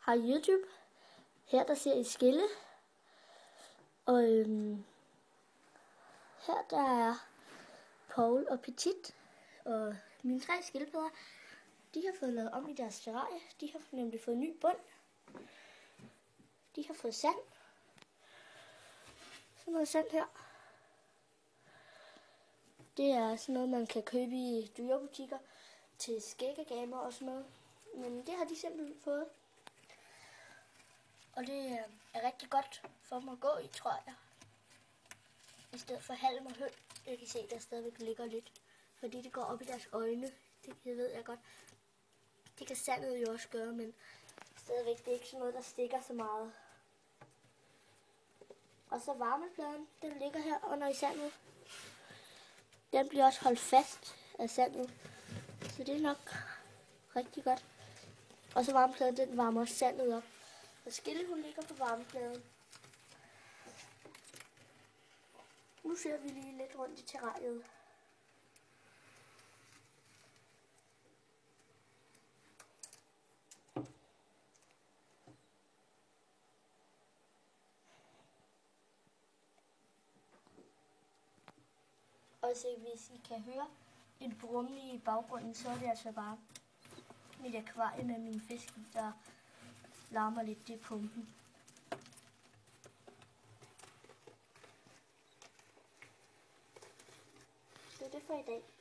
har YouTube. Her der ser I skille. Og her der er Paul og Petit. Og mine 3 skildpadder, de har fået lavet om i deres terrarie. De har nemlig fået ny bund. De har fået sand. Sådan noget sand her. Det er sådan noget, man kan købe i dyrebutikker til skæggegaver og sådan noget. Men det har de simpelthen fået. Og det er rigtig godt for dem at gå i, tror jeg. I stedet for halm og hø. Jeg kan se, der stadigvæk ligger lidt. Fordi det går op i deres øjne. Det ved jeg godt. Det kan sandet jo også gøre, men stadigvæk det er ikke sådan noget, der stikker så meget. Og så varmepladen, den ligger her under i sandet. Den bliver også holdt fast af sandet. Så det er nok rigtig godt. Og så varmepladen, den varmer også sandet op. Og Skille, hun ligger på varmepladen. Nu ser vi lige lidt rundt i terrariet. Og så hvis I kan høre et brummen i baggrunden, så er det altså bare mit akvarie med mine fisk, der larmer lidt i pumpen. Så det er det for i dag.